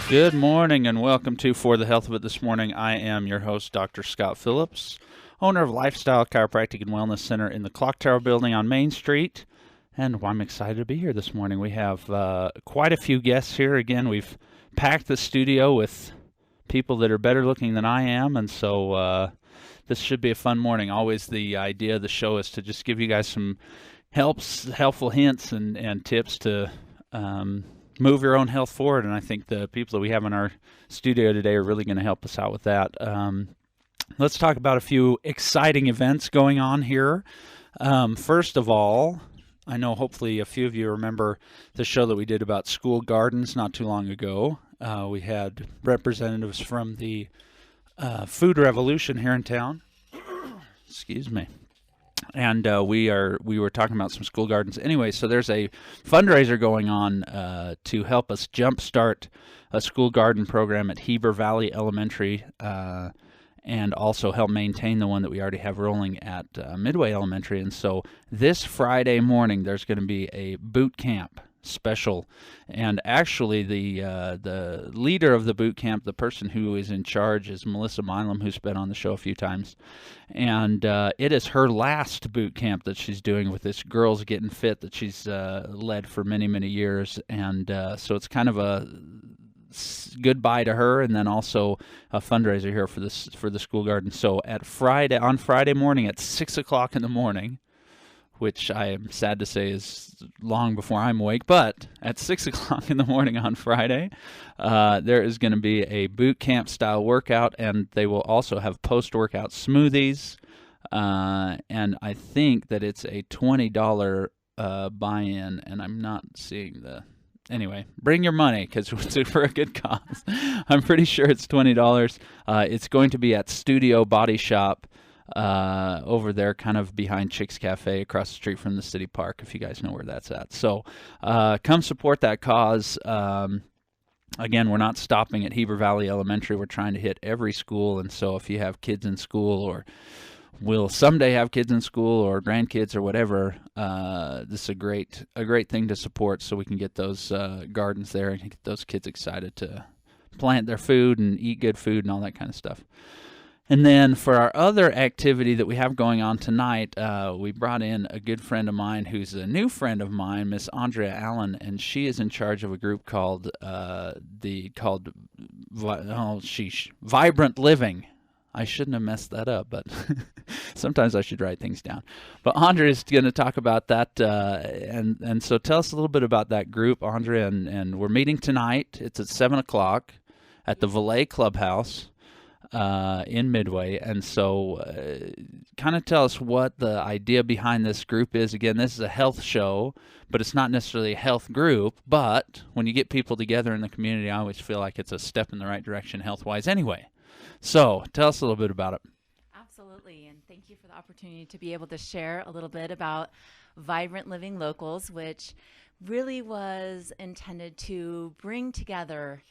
Good morning and welcome to For the Health of It this morning. I am your host, Dr. Scott Phillips, owner of Lifestyle Chiropractic and Wellness Center in the Clock Tower building on Main Street. And I'm excited to be here this morning. We have quite a few guests here. Again, we've packed the studio with people that are better looking than I am, and so this should be a fun morning. Always the idea of the show is to just give you guys some helpful hints and tips to move your own health forward, and I think the people that we have in our studio today are really going to help us out with that. Let's talk about a few exciting events going on here. First of all, I know hopefully a few of you remember the show that we did about school gardens not too long ago. We had representatives from the food revolution here in town. Excuse me. And we were talking about some school gardens. Anyway, so there's a fundraiser going on to help us jumpstart a school garden program at Heber Valley Elementary, and also help maintain the one that we already have rolling at Midway Elementary. And so this Friday morning, there's going to be a boot camp special, and actually the leader of the boot camp, the person who is in charge, is Melissa Milam, who's been on the show a few times, and it is her last boot camp that she's doing with this Girls Getting Fit that she's led for many years, and so it's kind of a goodbye to her, and then also a fundraiser here for the school garden. So on Friday morning at 6:00 in the morning, which I am sad to say is long before I'm awake, but at 6:00 in the morning on Friday, there is going to be a boot camp style workout, and they will also have post-workout smoothies, and I think that it's a $20 buy-in, and I'm not seeing Anyway, bring your money because it's for a good cause. I'm pretty sure it's $20. It's going to be at Studio Body Shop over there, kind of behind Chick's Cafe across the street from the city park, if you guys know where that's at. So come support that cause. Again, we're not stopping at Heber Valley Elementary. We're trying to hit every school, and so if you have kids in school or will someday have kids in school or grandkids or whatever, this is a great thing to support, so we can get those gardens there and get those kids excited to plant their food and eat good food and all that kind of stuff. And then for our other activity that we have going on tonight, we brought in a good friend of mine who's a new friend of mine, Miss Andrea Allen, and she is in charge of a group called Vibrant Living. I shouldn't have messed that up, but sometimes I should write things down. But Andrea is going to talk about that, and so tell us a little bit about that group, Andrea. And we're meeting tonight. It's at 7:00 at the Valet Clubhouse in Midway. And so kind of tell us what the idea behind this group is. Again, this is a health show, but it's not necessarily a health group. But when you get people together in the community, I always feel like it's a step in the right direction health-wise anyway. So tell us a little bit about it. Absolutely, and thank you for the opportunity to be able to share a little bit about Vibrant Living Locals, which really was intended to bring together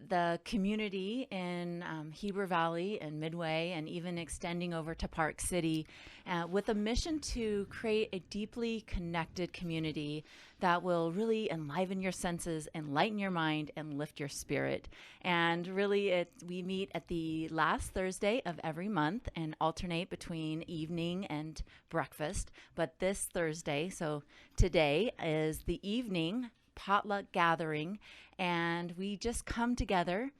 the community in Heber Valley and Midway, and even extending over to Park City, with a mission to create a deeply connected community that will really enliven your senses, enlighten your mind, and lift your spirit. And really, we meet at the last Thursday of every month and alternate between evening and breakfast. But this Thursday, so today, is the evening potluck gathering, and we just come together,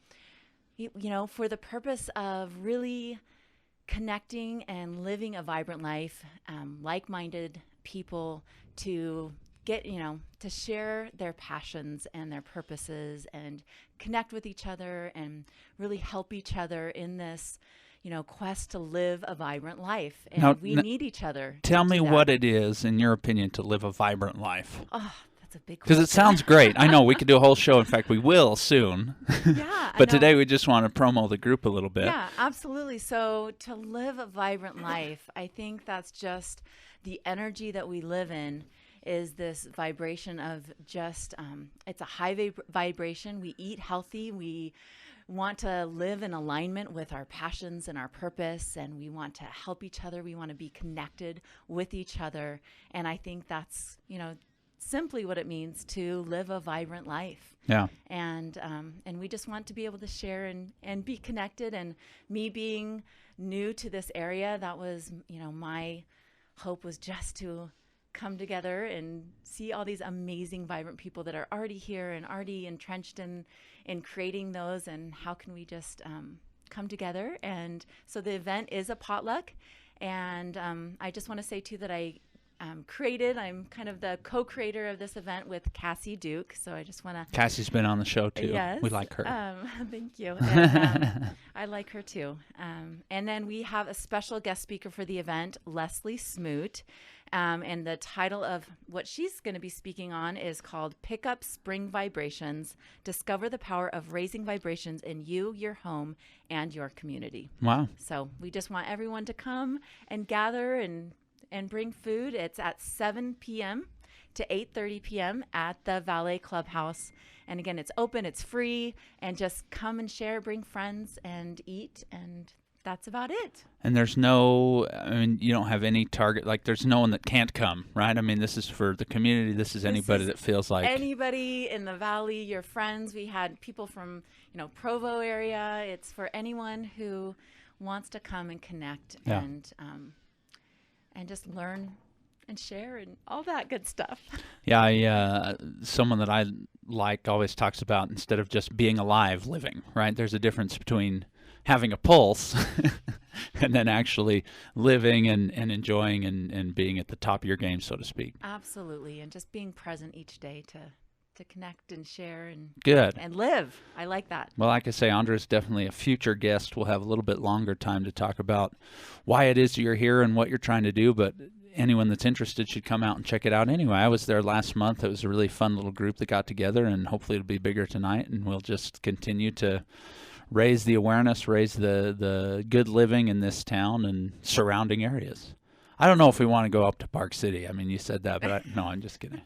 for the purpose of really connecting and living a vibrant life, like-minded people to get, to share their passions and their purposes and connect with each other and really help each other in this, quest to live a vibrant life. And Now, we need each other. Tell me what it is, in your opinion, to live a vibrant life. Oh, that's a big question. Because it sounds great. I know we could do a whole show. In fact, we will soon. Yeah. But today we just want to promo the group a little bit. Yeah, absolutely. So to live a vibrant life, I think that's just the energy that we live in is this vibration of just, it's a high vibration. We eat healthy. We want to live in alignment with our passions and our purpose, and we want to help each other. We want to be connected with each other. And I think that's, simply what it means to live a vibrant life. Yeah. And we just want to be able to share and be connected. And me being new to this area, that was, my hope was just to come together and see all these amazing, vibrant people that are already here and already entrenched in creating those. And how can we just come together? And so the event is a potluck. And I just want to say, too, that I'm kind of the co-creator of this event with Cassie Duke. So I just want to... Cassie's been on the show, too. Yes. We like her. Thank you. And, I like her, too. And then we have a special guest speaker for the event, Leslie Smoot. And the title of what she's going to be speaking on is called Pick Up Spring Vibrations, Discover the Power of Raising Vibrations in You, Your Home, and Your Community. Wow. So we just want everyone to come and gather and bring food. It's at 7 p.m. to 8:30 p.m. at the Valet Clubhouse. And again, it's open, it's free, and just come and share, bring friends and eat, and that's about it. And you don't have any target, like there's no one that can't come, right? I mean, this is for the community. This is anybody that feels like. Anybody in the Valley, your friends. We had people from, Provo area. It's for anyone who wants to come and connect and just learn and share and all that good stuff. Yeah, someone that I like always talks about, instead of just being alive, living, right? There's a difference between having a pulse and then actually living and enjoying and being at the top of your game, so to speak. Absolutely. And just being present each day to connect and share and good and live. I like that. Well, like I say, Andre's definitely a future guest. We'll have a little bit longer time to talk about why it is you're here and what you're trying to do, but anyone that's interested should come out and check it out anyway. I was there last month. It was a really fun little group that got together, and hopefully it'll be bigger tonight, and we'll just continue to raise the awareness, raise the good living in this town and surrounding areas. I don't know if we want to go up to Park City. I mean, you said that, but no, I'm just kidding.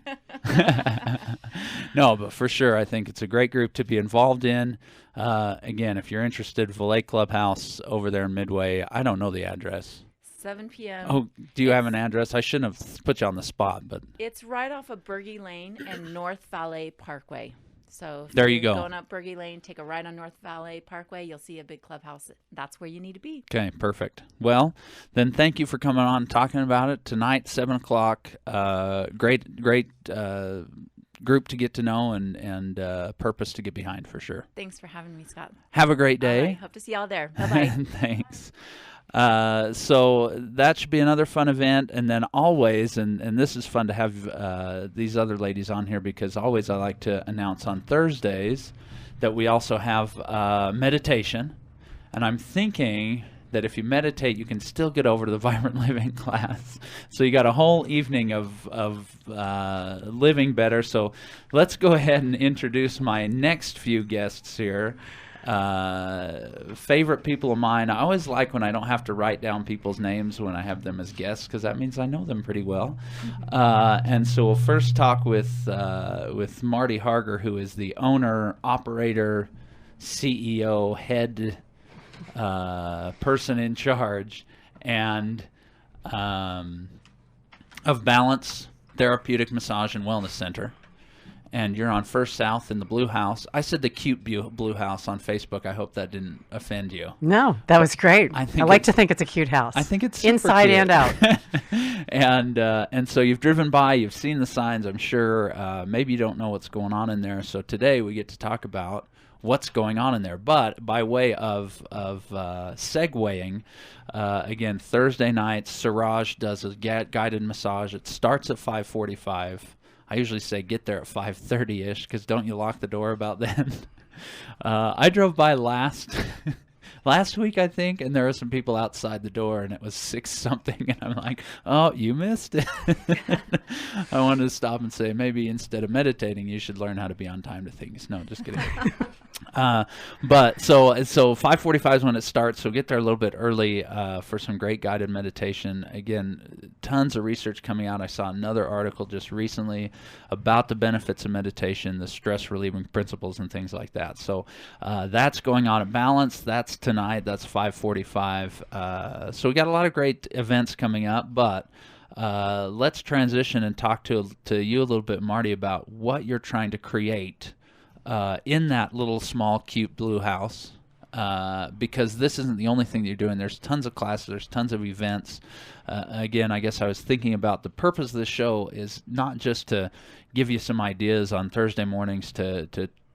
No, but for sure, I think it's a great group to be involved in. Again, if you're interested, Valet Clubhouse over there in Midway. I don't know the address. 7 p.m. Oh, do you have an address? I shouldn't have put you on the spot, but it's right off of Bergie Lane and North Valet Parkway. So if there you you're go. Going up Bergie Lane, take a right on North Valet Parkway. You'll see a big clubhouse. That's where you need to be. Okay, perfect. Well, then thank you for coming on and talking about it tonight, 7 o'clock. Great group to get to know and purpose to get behind for sure. Thanks for having me, Scott. Have a great day. All right, hope to see y'all there. Bye-bye. Thanks. So that should be another fun event. And then always, and this is fun to have these other ladies on here, because always I like to announce on Thursdays that we also have meditation. And I'm thinking that if you meditate, you can still get over to the Vibrant Living class. So you got a whole evening of living better. So let's go ahead and introduce my next few guests here. Favorite people of mine. I always like when I don't have to write down people's names when I have them as guests, because that means I know them pretty well. And so we'll first talk with Mary Harger, who is the owner, operator, CEO, head person in charge, and of Balance Therapeutic Massage and Wellness Center. And you're on First South in the Blue House. I said the cute Blue House on Facebook. I hope that didn't offend you. No, that was great. I like to think it's a cute house. I think it's super inside cute. And out. And so you've driven by, you've seen the signs, I'm sure. Maybe you don't know what's going on in there. So today we get to talk about what's going on in there. But by way of segueing, again, Thursday nights, Siraj does a guided massage. It starts at 5:45. I usually say get there at 5:30-ish, because don't you lock the door about then? I drove by last week, I think, and there were some people outside the door, and it was 6-something, and I'm like, oh, you missed it. I wanted to stop and say, maybe instead of meditating, you should learn how to be on time to things. No, just kidding. But so 5:45 is when it starts, so get there a little bit early for some great guided meditation. Again, tons of research coming out. I saw another article just recently about the benefits of meditation, the stress relieving principles and things like that. So that's going on at Balance. That's tonight. That's 5:45. So we got a lot of great events coming up, but let's transition and talk to you a little bit, Marty, about what you're trying to create in that little small cute blue house. Because this isn't the only thing that you're doing. There's tons of classes, there's tons of events. Again, I guess I was thinking about the purpose of this show is not just to give you some ideas on Thursday mornings to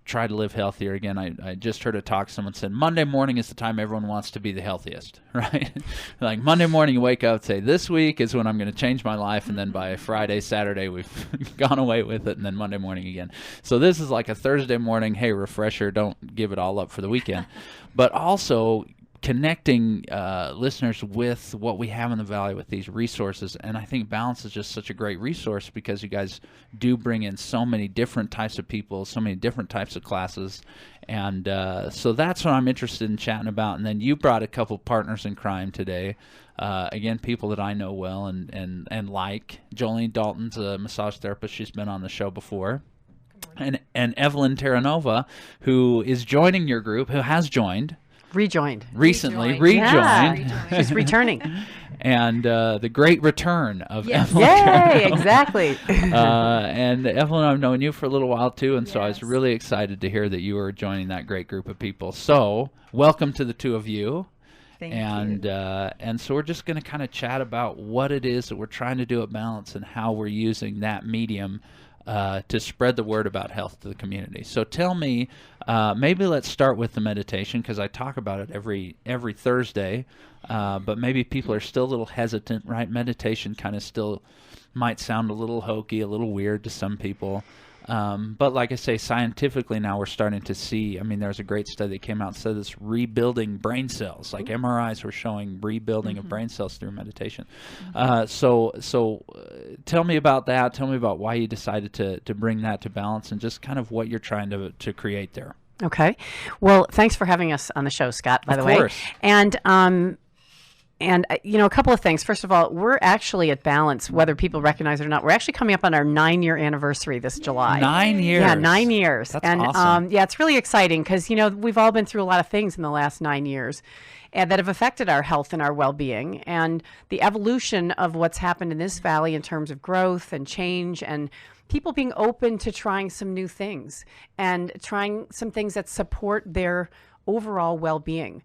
try to live healthier. Again, I just heard a talk, someone said Monday morning is the time everyone wants to be the healthiest, right? Like Monday morning you wake up and say, this week is when I'm going to change my life, and then by Friday, Saturday we've gone away with it, and then Monday morning again. So this is like a Thursday morning, hey, refresher, don't give it all up for the weekend. But also connecting listeners with what we have in the Valley with these resources. And I think Balance is just such a great resource because you guys do bring in so many different types of people, so many different types of classes. And so that's what I'm interested in chatting about. And then you brought a couple partners in crime today. Again, people that I know well and like. Joline Dalton's a massage therapist. She's been on the show before. And Evelyn Terranova, who is joining your group, who has joined. Recently rejoined. Yeah, she's returning. And the great return of Evelyn. Yay, exactly. And Evelyn, I've known you for a little while too, and so I was really excited to hear that you were joining that great group of people. So welcome to the two of you. Thank you. And so we're just going to kind of chat about what it is that we're trying to do at Balance and how we're using that medium to spread the word about health to the community. So tell me, maybe let's start with the meditation, because I talk about it every Thursday, but maybe people are still a little hesitant, right? Meditation kind of still might sound a little hokey, a little weird to some people. But like I say, scientifically now we're starting to see, I mean, there's a great study that came out and said it's rebuilding brain cells, like MRIs were showing rebuilding of brain cells through meditation. So tell me about that. Tell me about why you decided to bring that to Balance and just kind of what you're trying to create there. Okay. Well, thanks for having us on the show, Scott, by the way. Of course. And a couple of things. First of all, we're actually at Balance, whether people recognize it or not. We're actually coming up on our 9-year anniversary this July. 9 years. Yeah, 9 years. That's awesome. It's really exciting because, we've all been through a lot of things in the last 9 years and that have affected our health and our well-being, and the evolution of what's happened in this valley in terms of growth and change and people being open to trying some new things and trying some things that support their overall well-being.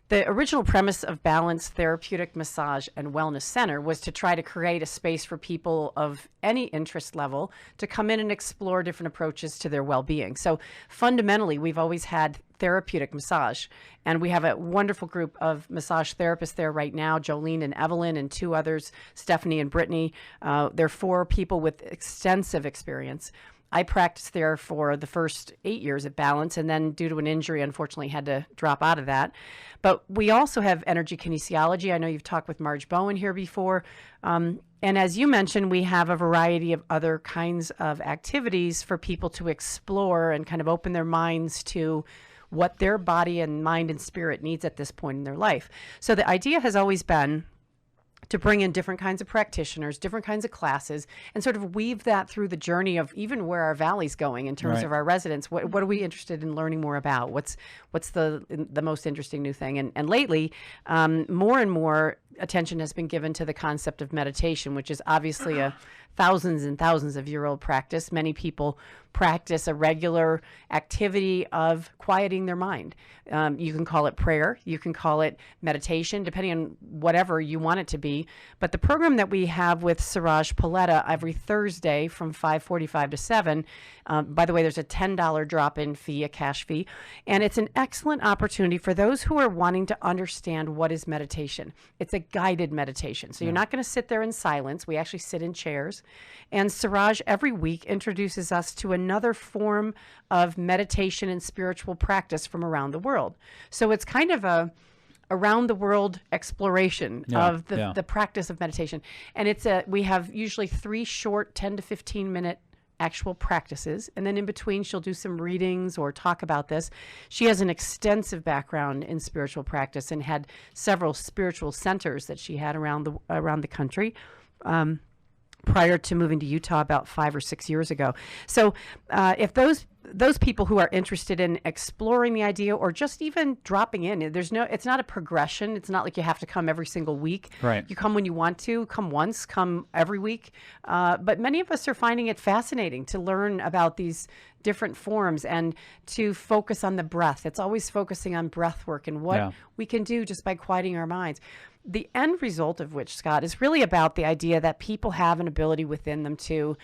The original premise of Balance Therapeutic Massage and Wellness Center was to try to create a space for people of any interest level to come in and explore different approaches to their well-being. So fundamentally, we've always had therapeutic massage, and we have a wonderful group of massage therapists there right now, Joline and Evelyn and 2 others, Stephanie and Brittany. They're 4 people with extensive experience. I practiced there for the first 8 years at Balance, and then due to an injury, unfortunately, had to drop out of that. But we also have energy kinesiology. I know you've talked with Marge Bowen here before. And as you mentioned, we have a variety of other kinds of activities for people to explore and kind of open their minds to what their body and mind and spirit needs at this point in their life. So the idea has always been to bring in different kinds of practitioners, different kinds of classes, and sort of weave that through the journey of even where our valley's going in terms of our residents. What are we interested in learning more about? What's the most interesting new thing? And lately, more and more attention has been given to the concept of meditation, which is obviously a thousands and thousands of year old practice. Many people practice a regular activity of quieting their mind. You can call it prayer, you can call it meditation, depending on whatever you want it to be. But the program that we have with Suraj Paletta every Thursday from 5:45 to 7, by the way, there's a $10 drop-in fee, a cash fee, and it's an excellent opportunity for those who are wanting to understand what is meditation. It's a guided meditation. So you're not going to sit there in silence. We actually sit in chairs. And Suraj every week introduces us to another form of meditation and spiritual practice from around the world. So it's kind of a around the world exploration of the practice of meditation. And we have usually 3 short 10 to 15 minute actual practices, and then in between she'll do some readings or talk about this. She has an extensive background in spiritual practice and had several spiritual centers that she had around the country. prior to moving to Utah about 5 or 6 years ago. So if those people who are interested in exploring the idea or just even dropping in, it's not a progression. It's not like you have to come every single week. Right. You come when you want to, come once, come every week. But many of us are finding it fascinating to learn about these different forms and to focus on the breath. It's always focusing on breath work and what we can do just by quieting our minds. The end result of which, Scott, is really about the idea that people have an ability within them to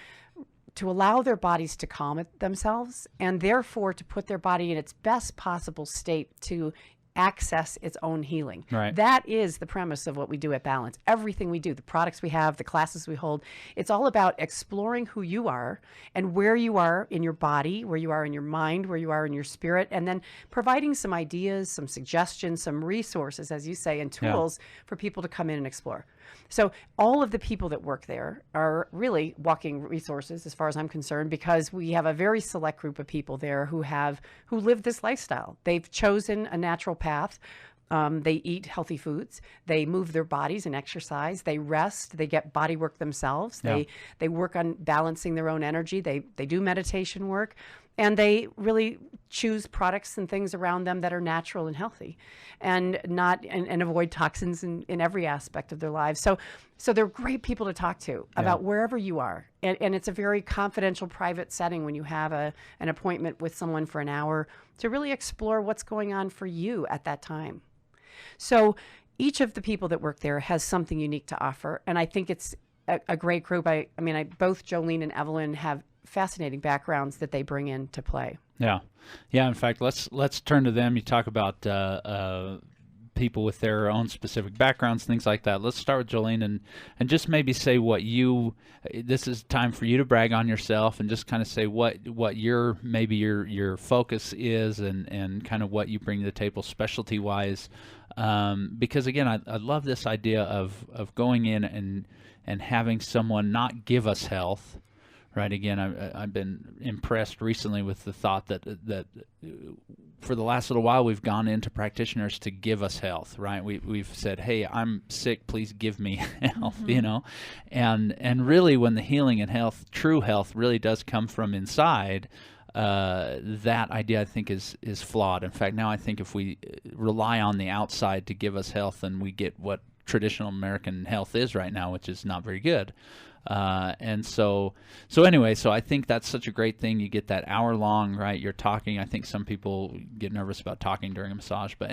allow their bodies to calm themselves and therefore to put their body in its best possible state to access its own healing. Right. That is the premise of what we do at Balance. Everything we do, the products we have, the classes we hold, it's all about exploring who you are and where you are in your body, where you are in your mind, where you are in your spirit, and then providing some ideas, some suggestions, some resources, as you say, and tools for people to come in and explore. So all of the people that work there are really walking resources as far as I'm concerned, because we have a very select group of people there who live this lifestyle. They've chosen a natural path. They eat healthy foods. They move their bodies and exercise. They rest. They get body work themselves. They work on balancing their own energy. They do meditation work. And they really choose products and things around them that are natural and healthy and avoid toxins in every aspect of their lives. So they're great people to talk to about wherever you are. And it's a very confidential, private setting when you have an appointment with someone for an hour to really explore what's going on for you at that time. So each of the people that work there has something unique to offer. And I think it's a great group. Both Joline and Evelyn have fascinating backgrounds that they bring into play. Yeah. In fact, let's turn to them. You talk about people with their own specific backgrounds, things like that. Let's start with Joline and just maybe say this is time for you to brag on yourself and just kind of say what your focus is and kind of what you bring to the table specialty wise. Because again, I love this idea of going in and having someone not give us health. Right. Again, I've been impressed recently with the thought that for the last little while we've gone into practitioners to give us health. Right. We've said, hey, I'm sick. Please give me health. And really, when the healing and health, true health, really does come from inside, that idea I think is flawed. In fact, now I think if we rely on the outside to give us health, then we get what traditional American health is right now, which is not very good. And so I think that's such a great thing. You get that hour long, right? You're talking. I think some people get nervous about talking during a massage, but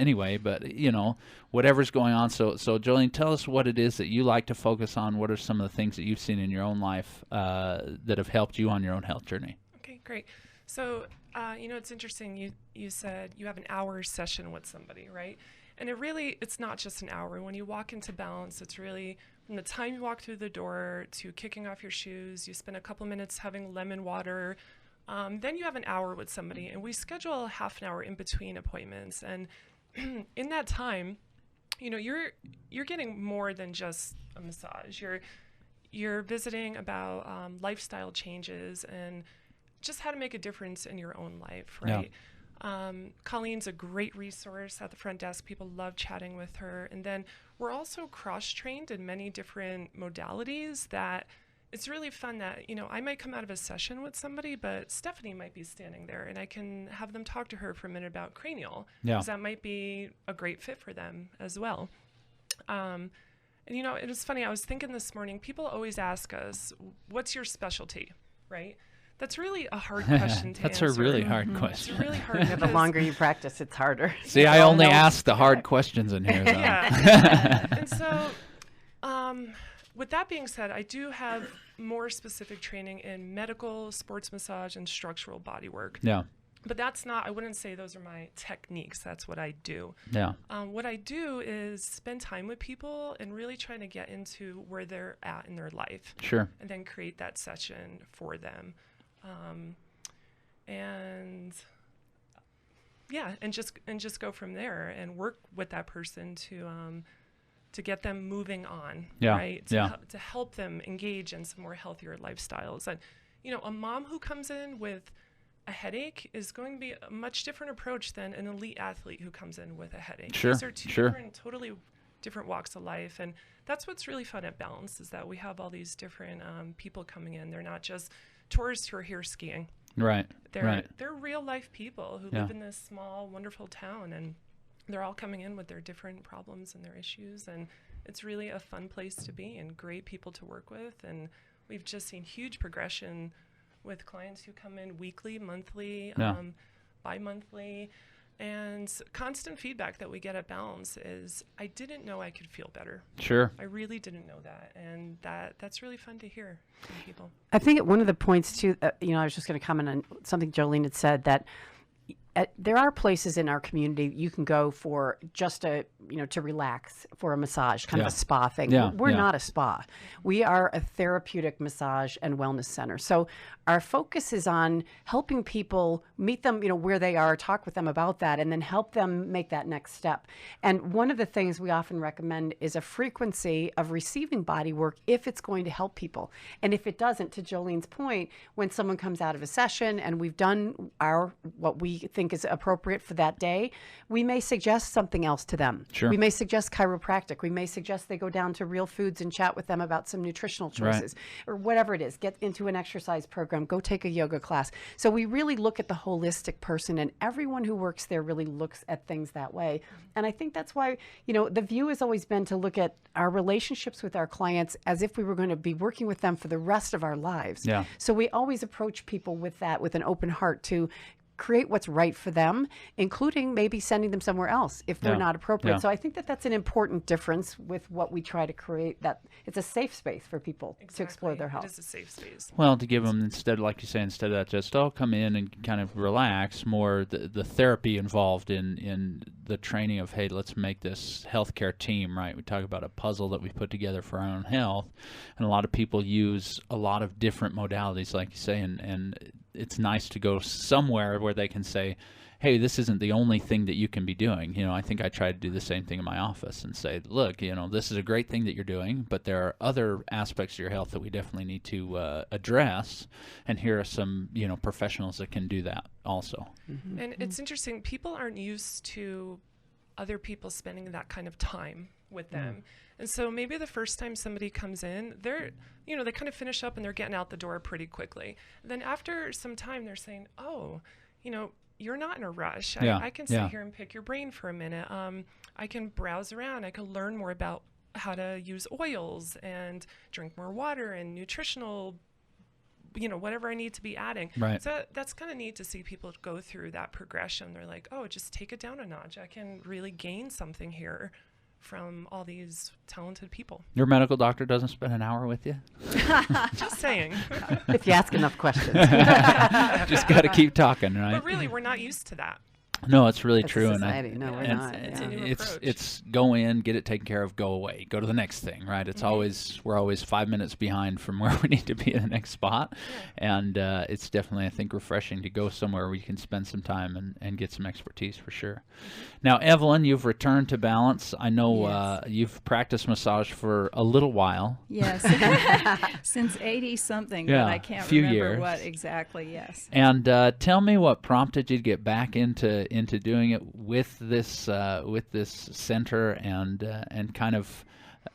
whatever's going on. So Joline, tell us what it is that you like to focus on. What are some of the things that you've seen in your own life, that have helped you on your own health journey? Okay, great. So, it's interesting. You said you have an hour session with somebody, right? And it's not just an hour. When you walk into Balance, it's really from the time you walk through the door to kicking off your shoes, you spend a couple minutes having lemon water. Then you have an hour with somebody, and we schedule a half an hour in between appointments. And in that time, you're getting more than just a massage. You're visiting about lifestyle changes and just how to make a difference in your own life, right? Yeah. Colleen's a great resource at the front desk. People love chatting with her. And then we're also cross-trained in many different modalities that it's really fun that, I might come out of a session with somebody, but Stephanie might be standing there and I can have them talk to her for a minute about cranial. Because that might be a great fit for them as well. And it was funny. I was thinking this morning, people always ask us, what's your specialty, right? That's really a hard question to answer. That's a really hard question. It's really hard. The longer you practice, it's harder. See, I only ask the hard questions in here, though. Yeah. And so, with that being said, I do have more specific training in medical, sports massage, and structural body work. Yeah. But I wouldn't say those are my techniques. That's what I do. Yeah. What I do is spend time with people and really trying to get into where they're at in their life. Sure. And then create that session for them. And just go from there and work with that person to get them moving on, right? To help them engage in some more healthier lifestyles. And, a mom who comes in with a headache is going to be a much different approach than an elite athlete who comes in with a headache. Sure. These are two different, totally different walks of life. And that's what's really fun at Balance, is that we have all these different people coming in. They're not just tourists who are here skiing. Right. They're real life people who Yeah. live in this small, wonderful town, and they're all coming in with their different problems and their issues. And it's really a fun place to be and great people to work with. And we've just seen huge progression with clients who come in weekly, monthly, Yeah. bi-monthly. And constant feedback that we get at Balance is, I didn't know I could feel better. Sure. I really didn't know that. And that's really fun to hear from people. I think one of the points too, I was just going to comment on something Joline had said, that there are places in our community you can go for just to relax, for a massage, kind of a spa thing. Yeah, We're yeah. not a spa. We are a therapeutic massage and wellness center. So our focus is on helping people meet them, where they are, talk with them about that, and then help them make that next step. And one of the things we often recommend is a frequency of receiving body work if it's going to help people. And if it doesn't, to Joline's point, when someone comes out of a session and we've done what we think is appropriate for that day, we may suggest something else to them. Sure. We may suggest chiropractic. We may suggest they go down to Real Foods and chat with them about some nutritional choices, or whatever it is. Get into an exercise program, go take a yoga class. So we really look at the holistic person, and everyone who works there really looks at things that way. And I think that's why, the view has always been to look at our relationships with our clients as if we were going to be working with them for the rest of our lives. Yeah. So we always approach people with that, with an open heart, to create what's right for them, including maybe sending them somewhere else if they're Yeah. not appropriate. Yeah. So I think that's an important difference with what we try to create, that it's a safe space for people to explore their health. It is a safe space. Well, to give them, instead, like you say, instead of that, just come in and kind of relax, more the therapy involved in the training of, hey, let's make this healthcare team, right? We talk about a puzzle that we put together for our own health, and a lot of people use a lot of different modalities, like you say, and it's nice to go somewhere where they can say, hey, this isn't the only thing that you can be doing. I think I try to do the same thing in my office and say, look, this is a great thing that you're doing, but there are other aspects of your health that we definitely need to address, and here are some, professionals that can do that also. Mm-hmm. And it's interesting, people aren't used to other people spending that kind of time with them. And so maybe the first time somebody comes in, they kind of finish up and they're getting out the door pretty quickly. Then after some time, they're saying, oh, you're not in a rush. Yeah, I can sit yeah. here and pick your brain for a minute. I can browse around. I can learn more about how to use oils and drink more water and nutritional, whatever I need to be adding. Right. So that's kind of neat to see people go through that progression. They're like, oh, just take it down a notch. I can really gain something here from all these talented people. Your medical doctor doesn't spend an hour with you? Just saying. If you ask enough questions. Just got to keep talking, right? But really, we're not used to that. No, it's really As a true. society, no, we're not, It's a yeah. new It's approach. go in, get it taken care of, go away, go to the next thing, right? It's we're always 5 minutes behind from where we need to be in the next spot, and it's definitely, I think, refreshing to go somewhere where you can spend some time and get some expertise for sure. Now, Evelyn, you've returned to Balance. I know Yes. you've practiced massage for a little while. Yes, since 80-something, Yeah, but I can't few remember years. what exactly, yes. And tell me what prompted you to get back into doing it with this center and kind of.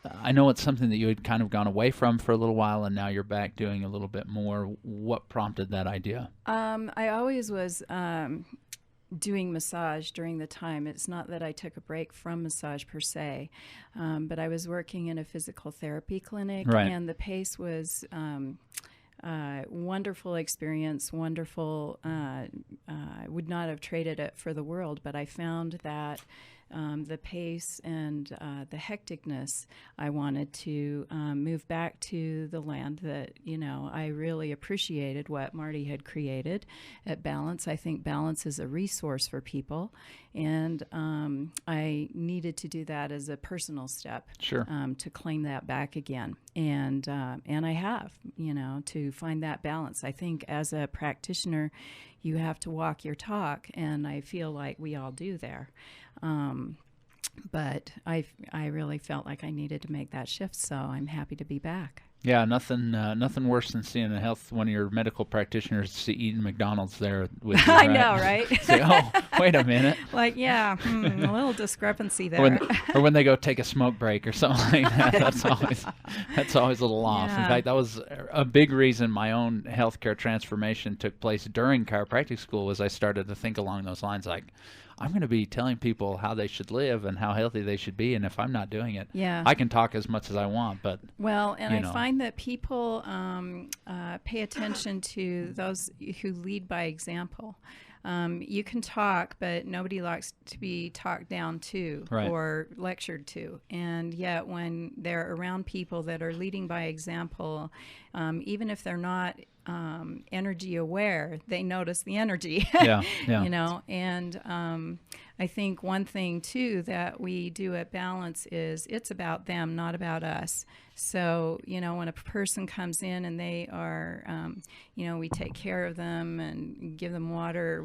I know it's something that you had kind of gone away from for a little while, and now you're back doing a little bit more. What prompted that idea? I always was doing massage during the time. It's not that I took a break from massage per se, but I was working in a physical therapy clinic, Right. and the pace was wonderful experience, wonderful. I would not have traded it for the world, but I found that the pace and the hecticness, I wanted to move back to the land that, I really appreciated what Marty had created at Balance. I think Balance is a resource for people, and I needed to do that as a personal step. Sure. To claim that back again. And I have, to find that balance. I think as a practitioner, you have to walk your talk, and I feel like we all do there. But I really felt like I needed to make that shift, so I'm happy to be back. Yeah, nothing worse than seeing one of your medical practitioners eating McDonald's there with you. I right? know, right? Say, oh, wait a minute. Like, yeah, a little discrepancy there. Or when they go take a smoke break or something like that. That's always a little off. Yeah. In fact, that was a big reason my own healthcare transformation took place during chiropractic school. Was I started to think along those lines, like, I'm going to be telling people how they should live and how healthy they should be, and if I'm not doing it, Yeah. I can talk as much as I want, but Well, and you I know. find that people pay attention to those who lead by example. You can talk, but nobody likes to be talked down to Right. or lectured to. And yet when they're around people that are leading by example, even if they're not energy aware, they notice the energy. Yeah, yeah. You know, and I think one thing too that we do at Balance is it's about them, not about us. So, you know, when a person comes in and they are, you know, we take care of them and give them water.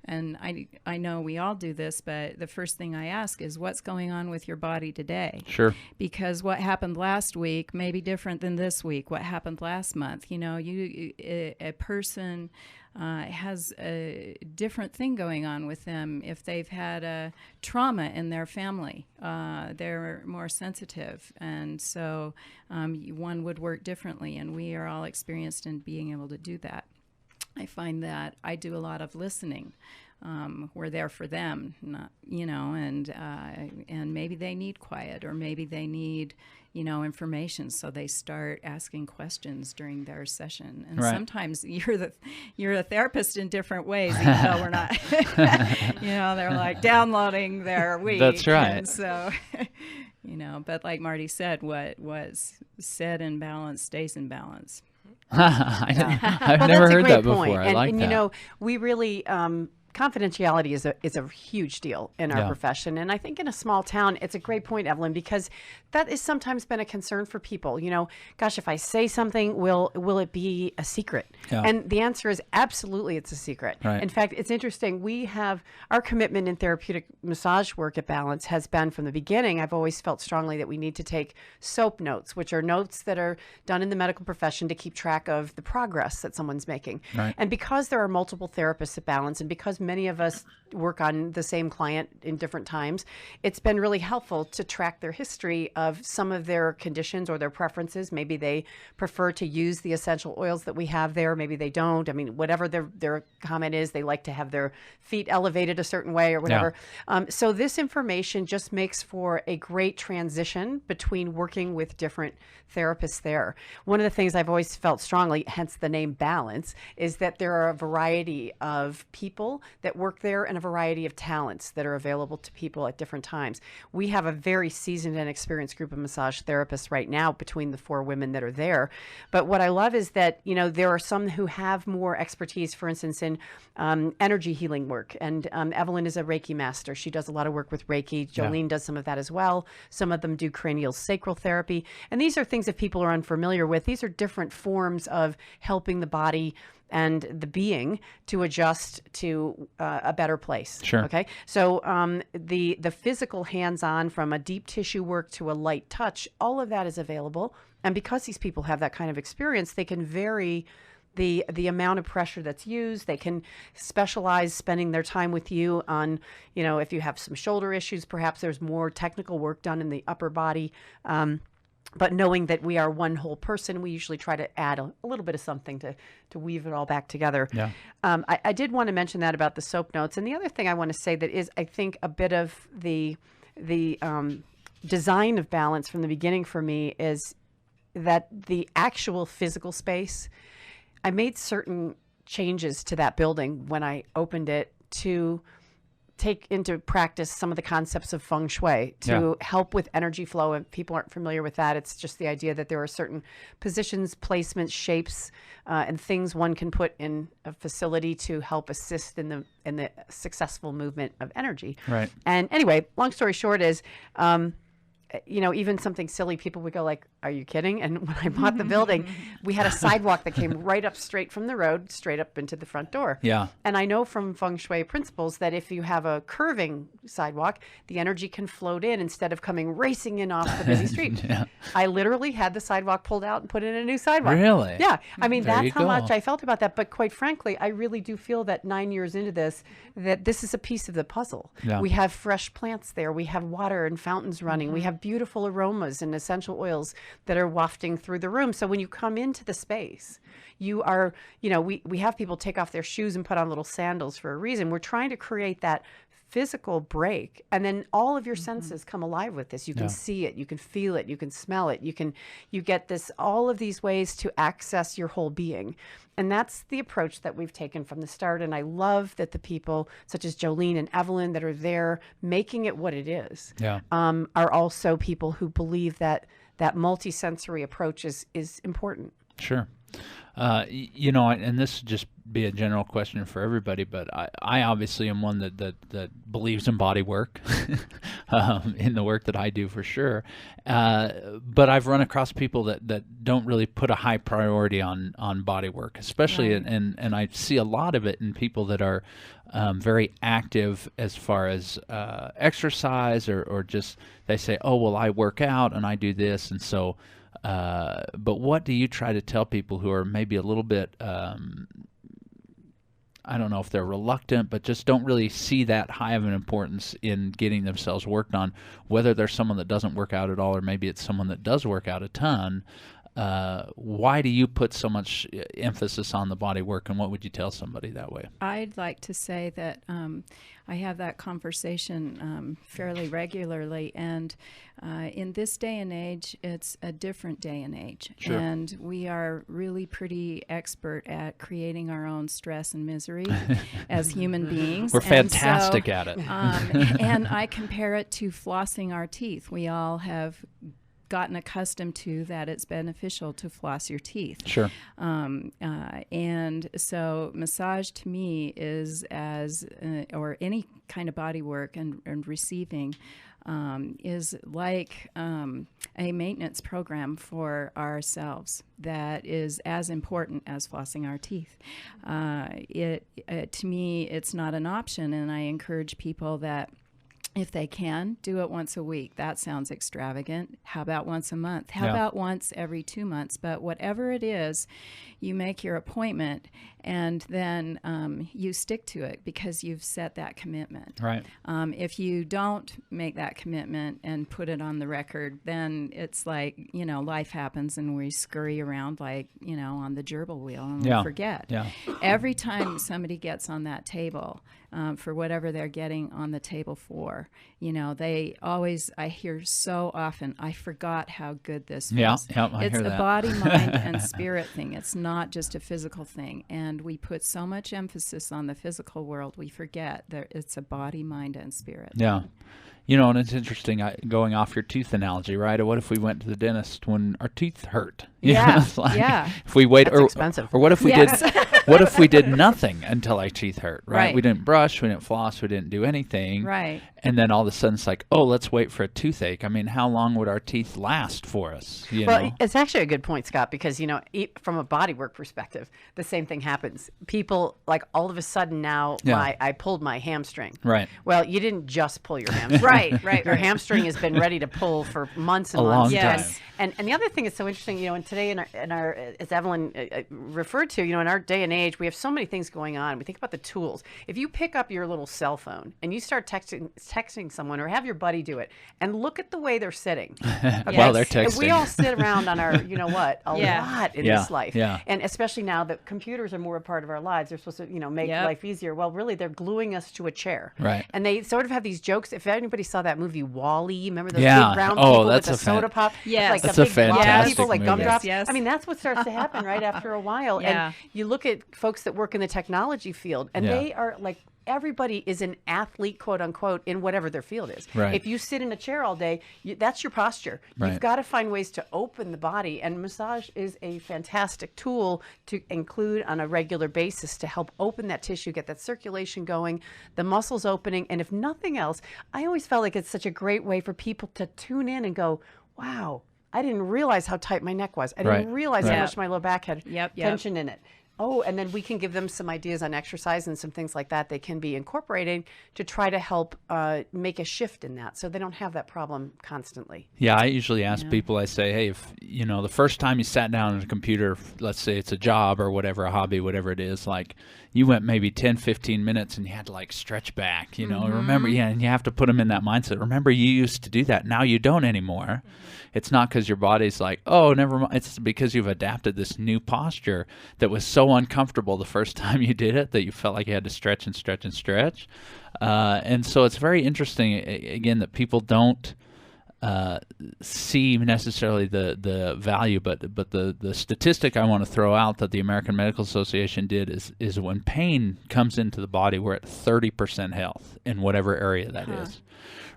And I know we all do this, but the first thing I ask is, what's going on with your body today? Sure. Because what happened last week may be different than this week. What happened last month? You know, a person has a different thing going on with them. If they've had a trauma in their family, they're more sensitive. And so one would work differently, and we are all experienced in being able to do that. I find that I do a lot of listening. We're there for them, not, you know, and maybe they need quiet, or maybe they need, you know, information. So they start asking questions during their session. And Right. sometimes you're a therapist in different ways, even though we're not, you know, they're like downloading their week. That's right. And so, you know, but like Marty said, what was said in balance stays in balance. I've Well, never that's a heard great that before. point. I like and that. you know, we really confidentiality is a huge deal in our Yeah. profession, and I think in a small town, it's a great point, Evelyn, because that has sometimes been a concern for people. You know, gosh, if I say something, will it be a secret? Yeah. And the answer is absolutely, it's a secret. Right. In fact, it's interesting. We have our commitment in therapeutic massage work at Balance has been from the beginning. I've always felt strongly that we need to take SOAP notes, which are notes that are done in the medical profession to keep track of the progress that someone's making. Right. And because there are multiple therapists at Balance, and because many of us work on the same client in different times, it's been really helpful to track their history of some of their conditions or their preferences. Maybe they prefer to use the essential oils that we have there. Maybe they don't. I mean, whatever their comment is, they like to have their feet elevated a certain way or whatever. So this information just makes for a great transition between working with different therapists there. One of the things I've always felt strongly, hence the name Balance, is that there are a variety of people that work there and a variety of talents that are available to people at different times. We have a very seasoned and experienced group of massage therapists right now between the 4 women that are there. But what I love is that, you know, there are some who have more expertise, for instance, in energy healing work. And Evelyn is a Reiki master. She does a lot of work with Reiki. Joline does some of that as well. Some of them do cranial sacral therapy. And these are things that people are unfamiliar with. These are different forms of helping the body and the being to adjust to a better place. Sure. Okay. So the physical hands-on, from a deep tissue work to a light touch, all of that is available. And because these people have that kind of experience, they can vary the amount of pressure that's used. They can specialize spending their time with you on, you know, if you have some shoulder issues, perhaps there's more technical work done in the upper body. But knowing that we are one whole person, we usually try to add a little bit of something to weave it all back together. Yeah. I did want to mention that about the SOAP notes. And the other thing I want to say that is, I think, a bit of the design of Balance from the beginning for me is that the actual physical space, I made certain changes to that building when I opened it to take into practice some of the concepts of feng shui to help with energy flow. If people aren't familiar with that, it's just the idea that there are certain positions, placements, shapes, and things one can put in a facility to help assist in the successful movement of energy. Right. And anyway, long story short is, you know, even something silly, people would go like, are you kidding? And when I bought the building, we had a sidewalk that came right up straight from the road, straight up into the front door. Yeah. And I know from feng shui principles that if you have a curving sidewalk, the energy can float in instead of coming racing in off the busy street. Yeah. I literally had the sidewalk pulled out and put in a new sidewalk. Really? Yeah. I mean, There you that's how much go. I felt about that. But quite frankly, I really do feel that 9 years into this, that this is a piece of the puzzle. Yeah. We have fresh plants there. We have water and fountains running. We have beautiful aromas and essential oils that are wafting through the room. So when you come into the space, you are, we have people take off their shoes and put on little sandals for a reason. We're trying to create that physical break, and then all of your senses come alive with this. You can see it, you can feel it, you can smell it, you get this, all of these ways to access your whole being. And that's the approach that we've taken from the start. And I love that the people such as Joline and Evelyn that are there making it what it is, are also people who believe that that multisensory approach is important. Sure. And this would just be a general question for everybody, but I obviously am one that believes in body work, in the work that I do for sure. But I've run across people that don't really put a high priority on body work, especially, and I see a lot of it in people that are very active as far as exercise or just, they say, oh, well, I work out and I do this. And so, but what do you try to tell people who are maybe a little bit, I don't know if they're reluctant, but just don't really see that high of an importance in getting themselves worked on, whether they're someone that doesn't work out at all, or maybe it's someone that does work out a ton. Why do you put so much emphasis on the body work, and what would you tell somebody that way? I'd like to say that I have that conversation fairly regularly, and in this day and age, it's a different day and age. Sure. And we are really pretty expert at creating our own stress and misery as human beings. We're fantastic at it. And I compare it to flossing our teeth. We all have gotten accustomed to that it's beneficial to floss your teeth. Sure. And so massage to me is or any kind of body work and receiving is like a maintenance program for ourselves that is as important as flossing our teeth. To me, it's not an option, and I encourage people that if they can, do it once a week. That sounds extravagant. How about once a month? How about once every 2 months? But whatever it is, you make your appointment, and then you stick to it because you've set that commitment. Right. If you don't make that commitment and put it on the record, then it's like, life happens and we scurry around like, on the gerbil wheel and we forget. Yeah. Every time somebody gets on that table, for whatever they're getting on the table for, I hear so often, I forgot how good this was. I it's hear a that. body, mind, and spirit thing. It's not just a physical thing. And we put so much emphasis on the physical world, we forget that it's a body, mind, and spirit. Yeah. And it's interesting, going off your tooth analogy, right? Or what if we went to the dentist when our teeth hurt? If we wait, That's expensive. Or what if we did? What if we did nothing until our teeth hurt? Right? We didn't brush, we didn't floss, we didn't do anything. Right. And then all of a sudden it's like, oh, let's wait for a toothache. I mean, how long would our teeth last for us? Well, it's actually a good point, Scott, because from a bodywork perspective, the same thing happens. People, like, all of a sudden now, I pulled my hamstring. Right. Well, you didn't just pull your hamstring. Right. Your hamstring has been ready to pull for months and A months. long time. And the other thing is so interesting, and today in our as Evelyn referred to, in our day and age, we have so many things going on. We think about the tools. If you pick up your little cell phone and you start texting someone, or have your buddy do it, and look at the way they're sitting. Okay? While they're texting. We all sit around on our, lot in this life. Yeah. And especially now that computers are more a part of our lives, they're supposed to, make life easier. Well, really, they're gluing us to a chair. Right. And they sort of have these jokes. If anybody saw that movie WALL-E, remember those Yeah. big round Oh, people that's with the a soda pop? Yes. Like That's the a big blob fantastic people like movie. gumdrops. Yes. I mean, that's what starts to happen right after a while. Yeah. And you look at folks that work in the technology field, and they are like, everybody is an athlete, quote unquote, in whatever their field is. Right. If you sit in a chair all day, that's your posture. Right. You've got to find ways to open the body, and massage is a fantastic tool to include on a regular basis to help open that tissue, get that circulation going, the muscles opening. And if nothing else, I always felt like it's such a great way for people to tune in and go, wow, I didn't realize how tight my neck was. I didn't realize how much my low back had tension in it. Oh, and then we can give them some ideas on exercise and some things like that they can be incorporating to try to help make a shift in that so they don't have that problem constantly. Yeah, I usually ask people, I say, hey, if, the first time you sat down at a computer, let's say it's a job or whatever, a hobby, whatever it is, like you went maybe 10, 15 minutes and you had to like stretch back, remember, and you have to put them in that mindset. Remember, you used to do that. Now you don't anymore. It's not because your body's like, oh, never mind. It's because you've adapted this new posture that was so uncomfortable the first time you did it that you felt like you had to stretch and stretch and stretch. And so it's very interesting, again, that people don't see necessarily the value, but the statistic I want to throw out that the American Medical Association did is when pain comes into the body, we're at 30% health in whatever area that is.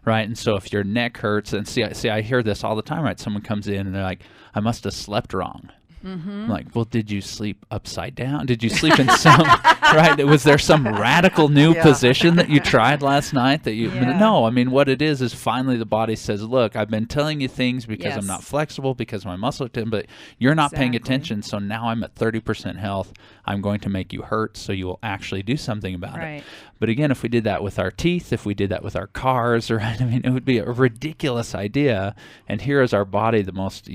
Right, and so if your neck hurts, and see, I hear this all the time. Right, someone comes in and they're like, "I must have slept wrong." I'm like, well, did you sleep upside down? Did you sleep in some right? Was there some radical new position that you tried last night that you? No, I mean, what it is finally the body says, "Look, I've been telling you things because I'm not flexible, because my muscle tension, but you're not paying attention. So now I'm at 30% health. I'm going to make you hurt, so you will actually do something about it." But again, if we did that with our teeth, if we did that with our cars, right? I mean, it would be a ridiculous idea. And here is our body, the most,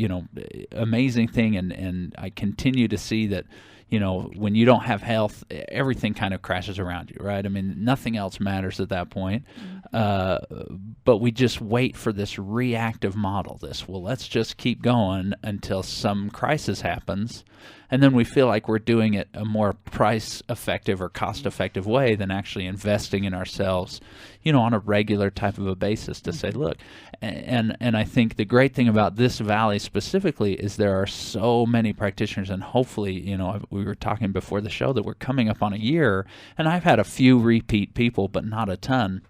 amazing thing. And I continue to see that, when you don't have health, everything kind of crashes around you, right? I mean, nothing else matters at that point. But we just wait for this reactive model, let's just keep going until some crisis happens. And then we feel like we're doing it a more price-effective or cost-effective way than actually investing in ourselves, on a regular type of a basis to say, look, and I think the great thing about this valley specifically is there are so many practitioners, and hopefully, we were talking before the show that we're coming up on a year, and I've had a few repeat people, but not a ton.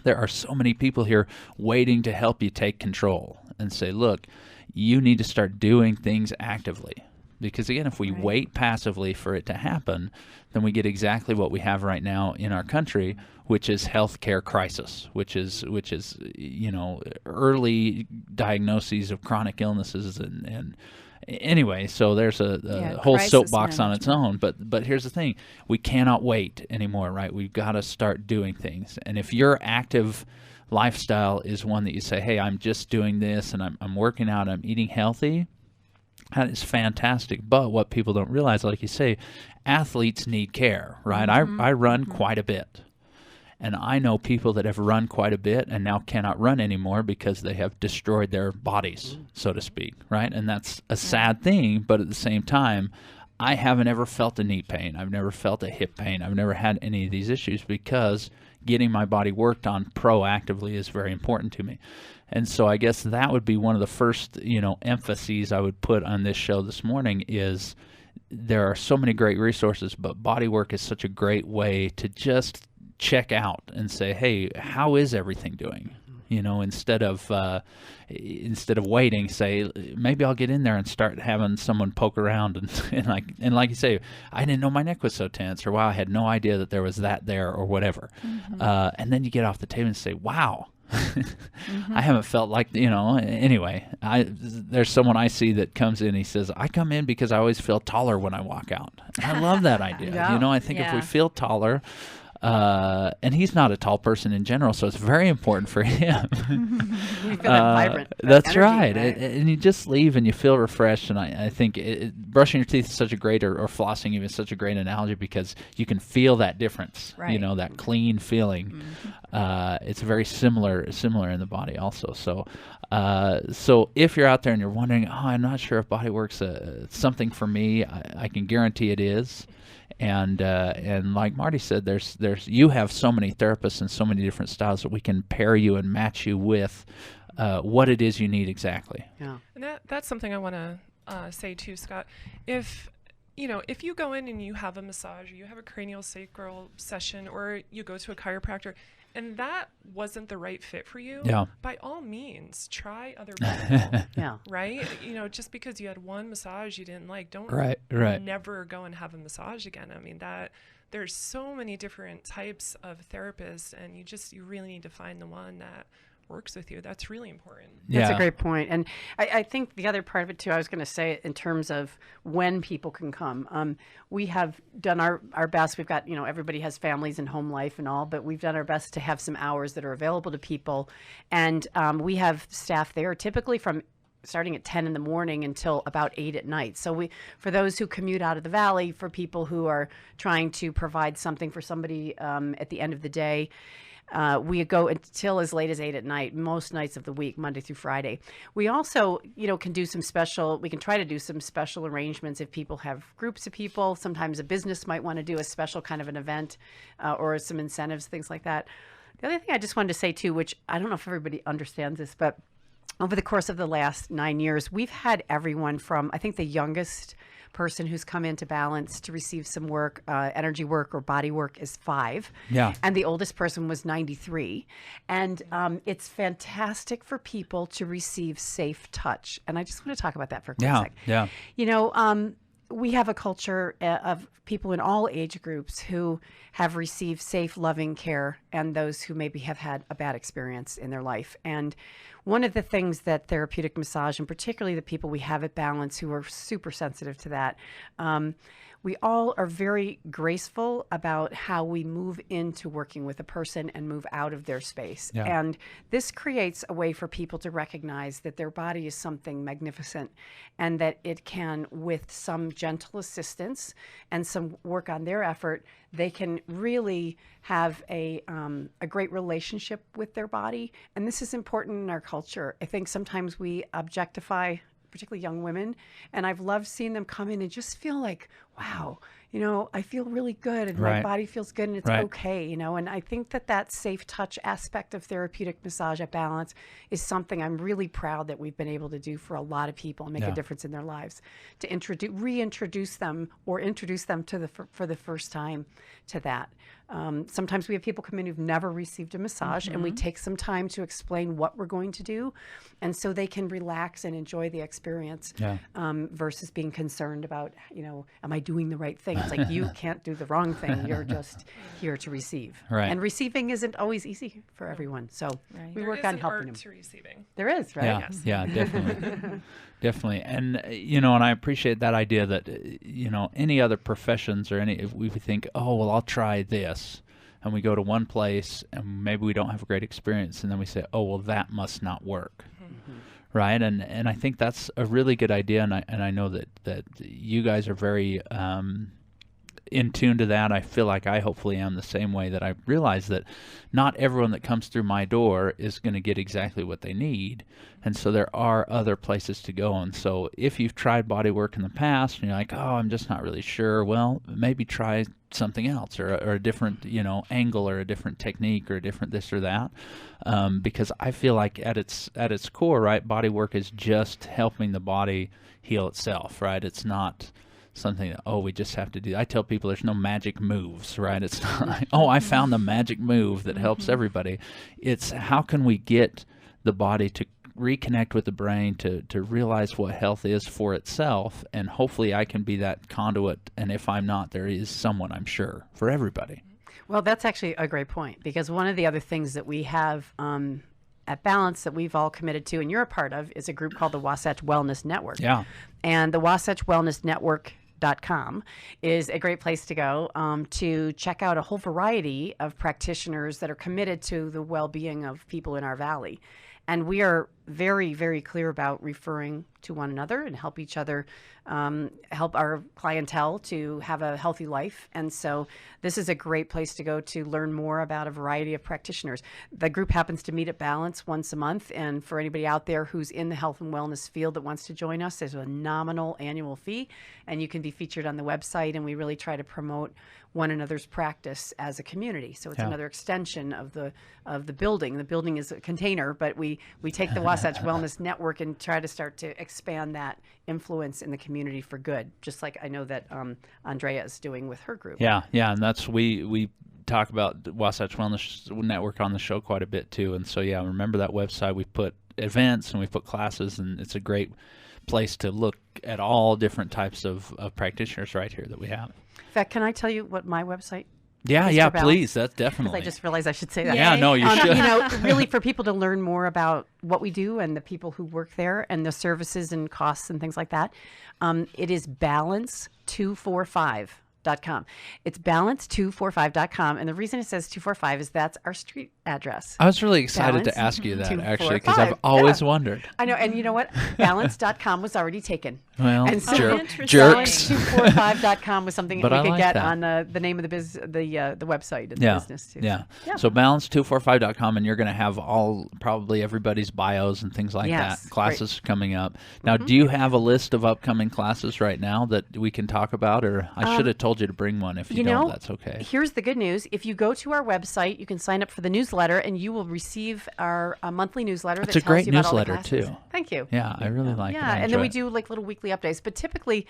There are so many people here waiting to help you take control and say, look, you need to start doing things actively. Because again, if we wait passively for it to happen, then we get exactly what we have right now in our country, which is healthcare crisis, which is early diagnoses of chronic illnesses and anyway. So there's a whole soapbox on its own. But here's the thing: we cannot wait anymore, right? We've got to start doing things. And if your active lifestyle is one that you say, hey, I'm just doing this, and I'm working out, I'm eating healthy. That is fantastic. But what people don't realize, like you say, athletes need care, right? I run quite a bit. And I know people that have run quite a bit and now cannot run anymore because they have destroyed their bodies, so to speak, right? And that's a sad thing, but at the same time, I haven't ever felt a knee pain. I've never felt a hip pain. I've never had any of these issues because getting my body worked on proactively is very important to me. And so I guess that would be one of the first, emphases I would put on this show this morning is there are so many great resources, but body work is such a great way to just check out and say, hey, how is everything doing? Instead of waiting, say, maybe I'll get in there and start having someone poke around and like you say, I didn't know my neck was so tense, or wow, I had no idea that there was that there, or whatever. And then you get off the table and say, wow. I haven't felt like, anyway, there's someone I see that comes in, he says, I come in because I always feel taller when I walk out. And I love that idea. I think if we feel taller, and he's not a tall person in general, so it's very important for him. We feel vibrant. That's energy, right. And you just leave and you feel refreshed. And I think brushing your teeth is such a great, or flossing even is such a great analogy because you can feel that difference. That clean feeling. It's very similar in the body also. So if you're out there and you're wondering, I'm not sure if bodywork's something for me, I can guarantee it is. And like Marty said, there's you have so many therapists and so many different styles that we can pair you and match you with what it is you need exactly. Yeah, and that's something I want to say too, Scott. If you go in and you have a massage, or you have a cranial sacral session, or you go to a chiropractor, and that wasn't the right fit for you, by all means, try other people. Right? Just because you had one massage you didn't like, don't never go and have a massage again. I mean, there's so many different types of therapists, and you really need to find the one that works with you. That's really important. That's a great point. And I think the other part of it too, I was going to say in terms of when people can come, we have done our best. We've got, everybody has families and home life and all, but we've done our best to have some hours that are available to people. And we have staff there typically from starting at 10 in the morning until about 8 at night. So for those who commute out of the valley, for people who are trying to provide something for somebody at the end of the day, we go until as late as 8 at night, most nights of the week, Monday through Friday. We also, can do we can try to do some special arrangements if people have groups of people. Sometimes a business might want to do a special kind of an event or some incentives, things like that. The other thing I just wanted to say too, which I don't know if everybody understands this, but over the course of the last 9 years, we've had everyone from, I think the youngest person who's come into Balance to receive some work, energy work or body work is 5. Yeah. And the oldest person was 93. And it's fantastic for people to receive safe touch. And I just want to talk about that for a quick sec. Yeah. We have a culture of people in all age groups who have received safe, loving care and those who maybe have had a bad experience in their life. And one of the things that therapeutic massage, and particularly the people we have at Balance who are super sensitive to that, we all are very graceful about how we move into working with a person and move out of their space. Yeah. And this creates a way for people to recognize that their body is something magnificent and that it can, with some gentle assistance and some work on their effort, they can really have a great relationship with their body. And this is important in our culture. I think sometimes we objectify particularly young women, and I've loved seeing them come in and just feel like, wow, I feel really good and my body feels good and it's okay, and I think that safe touch aspect of therapeutic massage at Balance is something I'm really proud that we've been able to do for a lot of people and make a difference in their lives, to reintroduce them or introduce them to for the first time to that. Sometimes we have people come in who've never received a massage, and we take some time to explain what we're going to do, and so they can relax and enjoy the experience versus being concerned about, am I doing the right thing? It's like, you can't do the wrong thing. You're just here to receive. Right. And receiving isn't always easy for everyone. So we work on helping them. There is an art to receiving. There is, right? Yeah, Yes. yeah, definitely. Definitely. And, and I appreciate that idea that, any other professions or if we think, oh, well, I'll try this. And we go to one place and maybe we don't have a great experience. And then we say, oh, well, that must not work. Mm-hmm. Right. And I think that's a really good idea. And I know that you guys are very in tune to that. I feel like I hopefully am the same way, that I realize that not everyone that comes through my door is going to get exactly what they need. And so there are other places to go. And so if you've tried body work in the past and you're like, oh, I'm just not really sure, well, maybe try something else or a different, angle or a different technique or a different this or that. Because I feel like at its core, right, body work is just helping the body heal itself, right? It's not something that, we just have to do. I tell people there's no magic moves, right? It's not like, I found the magic move that helps everybody. It's how can we get the body to reconnect with the brain to realize what health is for itself, and hopefully I can be that conduit, and if I'm not, there is someone, I'm sure, for everybody. Well, that's actually a great point, because one of the other things that we have at Balance that we've all committed to, and you're a part of, is a group called the Wasatch Wellness Network. Yeah. And the Wasatch Wellness Network.com is a great place to go to check out a whole variety of practitioners that are committed to the well-being of people in our valley. And we are very, very clear about referring to one another and help each other, help our clientele to have a healthy life. And so this is a great place to go to learn more about a variety of practitioners. The group happens to meet at Balance once a month. And for anybody out there who's in the health and wellness field that wants to join us, there's a nominal annual fee, and you can be featured on the website. And we really try to promote one another's practice as a community. So it's another extension of the building. The building is a container, but we take the Wasatch Wellness Network and try to start to expand that influence in the community for good, just like I know that Andrea is doing with her group. Yeah, and that's we talk about the Wasatch Wellness Network on the show quite a bit too. And so remember that website. We put events and we put classes, and it's a great place to look at all different types of practitioners right here that we have. In fact, can I tell you what my website Yeah, Mr. yeah, Balance? please. That's Because definitely. I just realized I should say that. Yeah, no, you should. You know, really for people to learn more about what we do and the people who work there and the services and costs and things like that, it is balance245.com. It's balance245.com. And the reason it says 245 is that's our street address. I was really excited Balance to ask you that, 245. actually, because I've always wondered. I know. And you know what? Balance.com was already taken. Well, And so jerks. balance245.com was something But that I we could like get that. on the name of the the website and the Yeah, business too. yeah. Yeah. So balance245.com, and you're going to have probably everybody's bios and things like Yes, that. Classes coming up. Now, do you have a list of upcoming classes right now that we can talk about? Or I should have told you to bring one. If you don't, that's okay. Here's the good news. If you go to our website, you can sign up for the newsletter, and you will receive our monthly newsletter. It's that a great tells you about all the newsletter, classes. too. Thank you. Yeah, I really like it. Yeah, I and then enjoy we it. do like little weekly updates. But typically,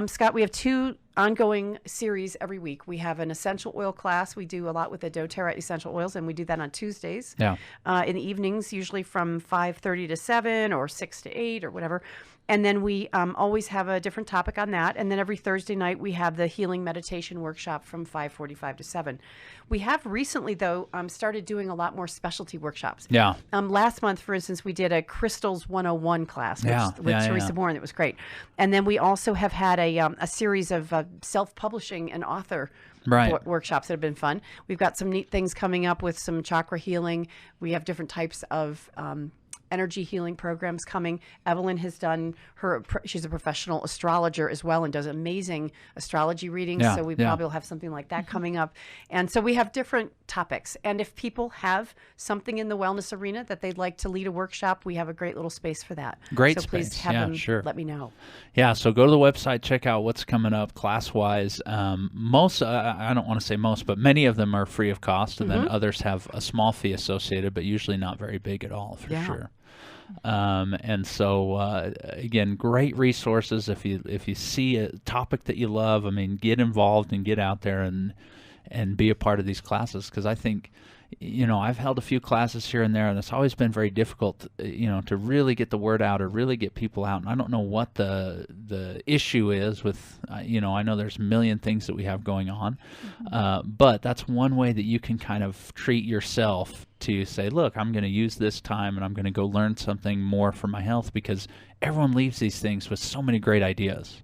Scott, we have 2 ongoing series every week. We have an essential oil class. We do a lot with the doTERRA essential oils, and we do that on Tuesdays. Yeah. In the evenings, usually from 5:30 to 7 or 6 to 8 or whatever. And then we always have a different topic on that. And then every Thursday night, we have the healing meditation workshop from 5:45 to 7. We have recently, though, started doing a lot more specialty workshops. Yeah. Last month, for instance, we did a Crystals 101 class with Yeah, Teresa yeah. Bourne. It was great. And then we also have had a series of self-publishing and author Right. workshops that have been fun. We've got some neat things coming up with some chakra healing. We have different types of energy healing programs coming. Evelyn has done she's a professional astrologer as well and does amazing astrology readings. Yeah, So we yeah. probably will have something like that coming up. And so we have different topics. And if people have something in the wellness arena that they'd like to lead a workshop, we have a great little space for that. Great so please space. have Yeah, them sure. let me know. Yeah, so go to the website, check out what's coming up class-wise. Most, I don't want to say most, but many of them are free of cost, and then others have a small fee associated, but usually not very big at all, for sure. And so again, great resources. If you see a topic that you love, I mean, get involved and get out there and be a part of these classes, because I think, you know, I've held a few classes here and there, and it's always been very difficult, you know, to really get the word out or really get people out. And I don't know what the issue is with, you know, I know there's a million things that we have going on, but that's one way that you can kind of treat yourself to say, look, I'm going to use this time and I'm going to go learn something more for my health, because everyone leaves these things with so many great ideas.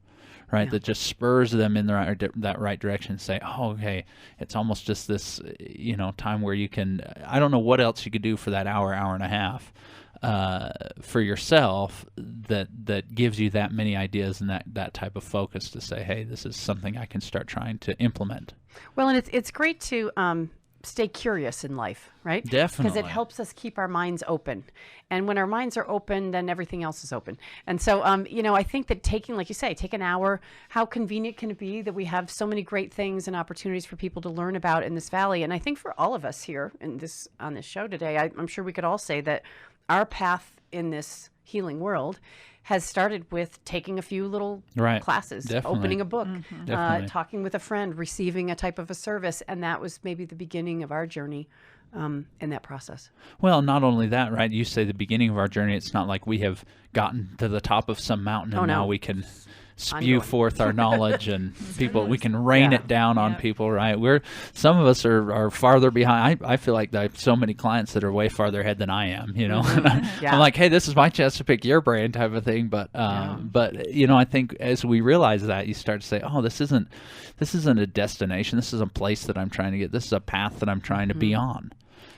Right, that just spurs them in that right direction. Say, oh, okay, it's almost just this, you know, time where you can. I don't know what else you could do for that hour and a half for yourself that gives you that many ideas and that type of focus to say, hey, this is something I can start trying to implement. Well, and it's great to stay curious in life, right? Definitely. Because it helps us keep our minds open. And when our minds are open, then everything else is open. And so, you know, I think that taking, like you say, take an hour, how convenient can it be that we have so many great things and opportunities for people to learn about in this valley? And I think for all of us here on this show today, I'm sure we could all say that our path in this healing world has started with taking a few little classes, Definitely. opening a book, Definitely. talking with a friend, receiving a type of a service. And that was maybe the beginning of our journey in that process. Well, not only that, right? You say the beginning of our journey, it's not like we have gotten to the top of some mountain and now we can spew Ongoing. forth our knowledge and we can rain it down on people, right? Some of us are farther behind. I feel like I have so many clients that are way farther ahead than I am, you know? I'm like, hey, this is my chance to pick your brain type of thing. But, you know, I think as we realize that, you start to say, oh, this isn't a destination. This is a place that I'm trying to get. This is a path that I'm trying to be on.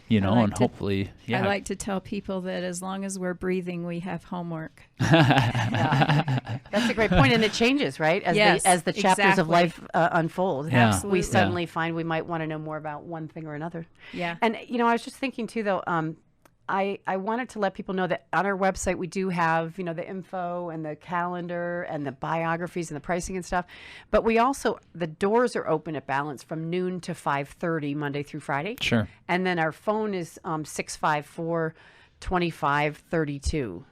You know, and hopefully, I like to tell people that as long as we're breathing, we have homework. That's a great point, and it changes, right? As the chapters of life unfold. Yeah. Absolutely. We suddenly find we might want to know more about one thing or another. Yeah. And you know, I was just thinking too, though. I wanted to let people know that on our website we do have, you know, the info and the calendar and the biographies and the pricing and stuff. But we also, the doors are open at Balance from noon to 5:30 Monday through Friday. Sure. And then our phone is 654-2532.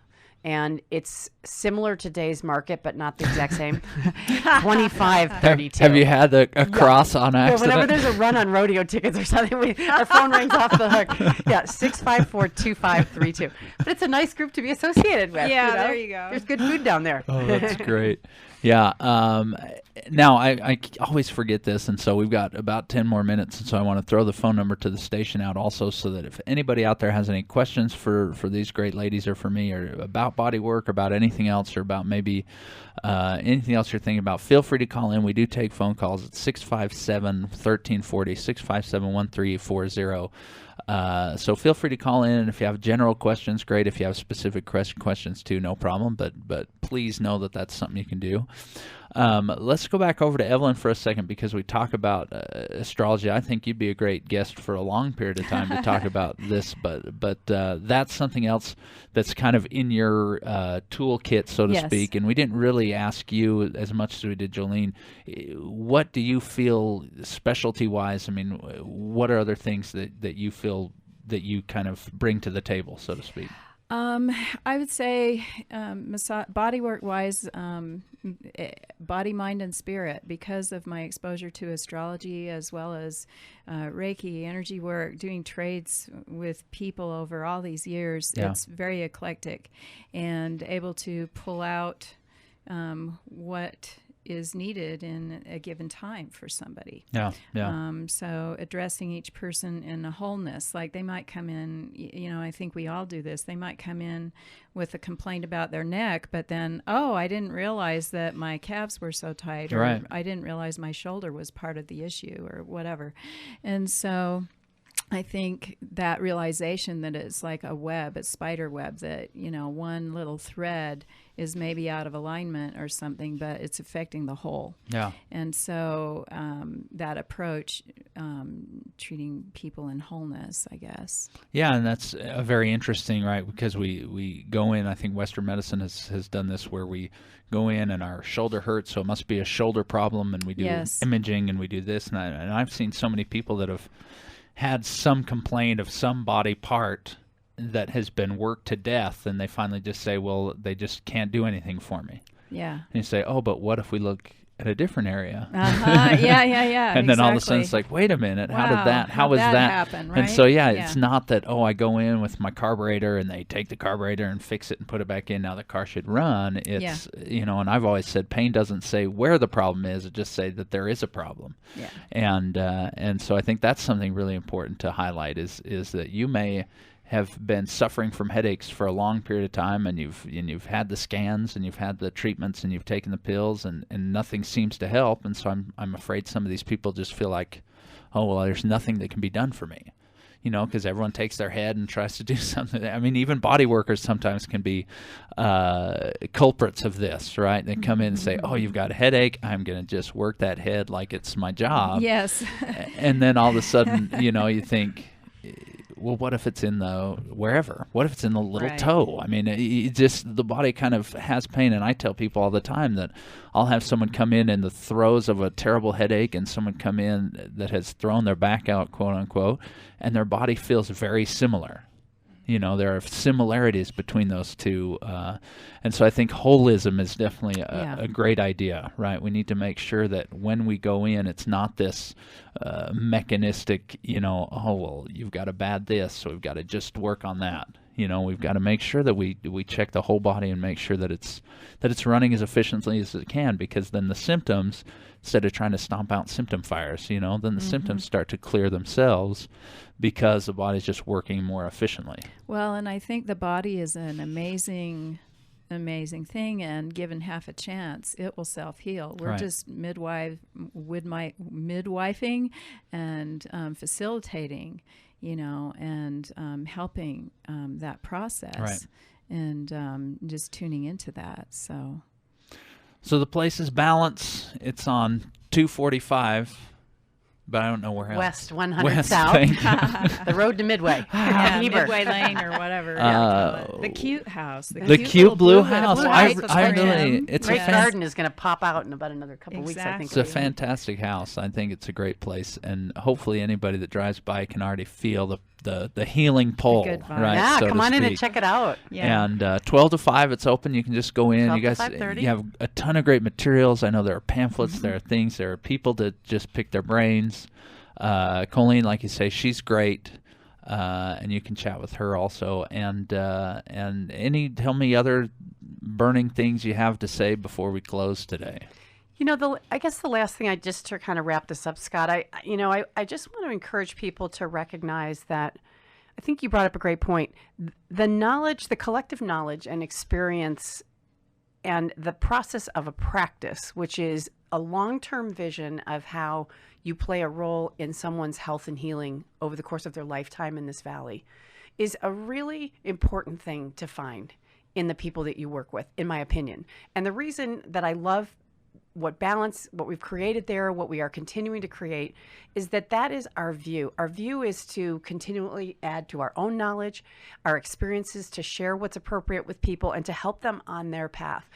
And it's similar to today's market, but not the exact same. 2532. Have you had a cross on Yeah, accident? whenever there's a run on rodeo tickets or something, our phone rings off the hook. Yeah, 654-2532. But it's a nice group to be associated with. Yeah, you know? there you go. There's good food down there. Oh, that's great. Yeah. Now, I always forget this, and so we've got about 10 more minutes, and so I want to throw the phone number to the station out also, so that if anybody out there has any questions for these great ladies or for me, or about body work, or about anything else, or about maybe anything else you're thinking about, feel free to call in. We do take phone calls at 657-1340, 657-1340. So feel free to call in, and if you have general questions, great. If you have specific questions too, no problem. But please know that that's something you can do. Let's go back over to Evelyn for a second, because we talk about astrology. I think you'd be a great guest for a long period of time to talk about this, but that's something else that's kind of in your toolkit, so to speak. And we didn't really ask you as much as we did Joline. What do you feel specialty-wise? I mean, what are other things that you feel that you kind of bring to the table, so to speak? I would say body work wise, body, mind, and spirit, because of my exposure to astrology as well as Reiki, energy work, doing trades with people over all these years. Yeah. It's very eclectic and able to pull out what is needed in a given time for somebody. Yeah, yeah. So addressing each person in a wholeness, like they might come in, I think we all do this. They might come in with a complaint about their neck, but then, I didn't realize that my calves were so tight, or Right. I didn't realize my shoulder was part of the issue, or whatever. And so I think that realization that it's like a web, a spider web, that, one little thread is maybe out of alignment or something, but it's affecting the whole. Yeah. And so that approach, treating people in wholeness, I guess. Yeah, and that's very interesting, right? Because we go in, I think Western medicine has done this, where we go in and our shoulder hurts, so it must be a shoulder problem, and we do imaging and we do this. And I've seen so many people that have had some complaint of some body part that has been worked to death, and they finally just say, well, they just can't do anything for me. Yeah. And you say, but what if we look at a different area? Yeah. And then all of a sudden it's like, wait a minute, how was that happen, right? And so it's not that, I go in with my carburetor and they take the carburetor and fix it and put it back in, now the car should run. It's and I've always said pain doesn't say where the problem is, it just say that there is a problem. Yeah. And so I think that's something really important to highlight, is that you may have been suffering from headaches for a long period of time, and you've had the scans and you've had the treatments and you've taken the pills, and nothing seems to help. And so I'm afraid some of these people just feel like, there's nothing that can be done for me, because everyone takes their head and tries to do something. I mean, even body workers sometimes can be culprits of this, right? They come in and say, you've got a headache, I'm going to just work that head like it's my job. Yes. And then all of a sudden, you think, well, what if it's in the wherever? What if it's in the little toe? I mean, the body kind of has pain. And I tell people all the time that I'll have someone come in the throes of a terrible headache, and someone come in that has thrown their back out, quote unquote, and their body feels very similar. There are similarities between those two. And so I think holism is definitely a great idea, right? We need to make sure that when we go in, it's not this mechanistic, you've got a bad this, so we've got to just work on that. We've got to make sure that we check the whole body and make sure that it's running as efficiently as it can, because then the symptoms, instead of trying to stomp out symptom fires, then the symptoms start to clear themselves, because the body's just working more efficiently. Well, and I think the body is an amazing thing, and given half a chance, it will self-heal. We're just midwifing and facilitating, and helping that process, and just tuning into that. So the place is Balance. It's on 245. But I don't know where else. West 100 West, South. thank you. The road to Midway. Midway Lane or whatever. The cute house. The cute blue house. I really, it's Great garden is going to pop out in about another couple weeks, I think. It's a fantastic house. I think it's a great place, and hopefully anybody that drives by can already feel the healing pull, right? Yeah, so come on in and check it out. Yeah. And 12 to 5, it's open. You can just go in. You guys, 5:30. you have a ton of great materials. I know there are pamphlets, there are things, there are people to just pick their brains. Colleen, like you say, she's great, and you can chat with her also. And tell me other burning things you have to say before we close today. I guess the last thing just to kind of wrap this up, Scott, I just want to encourage people to recognize that I think you brought up a great point. The knowledge, the collective knowledge and experience and the process of a practice, which is a long-term vision of how you play a role in someone's health and healing over the course of their lifetime in this valley, is a really important thing to find in the people that you work with, in my opinion. And the reason that I love what we've created there, what we are continuing to create, is that is our view. Our view is to continually add to our own knowledge, our experiences, to share what's appropriate with people and to help them on their path.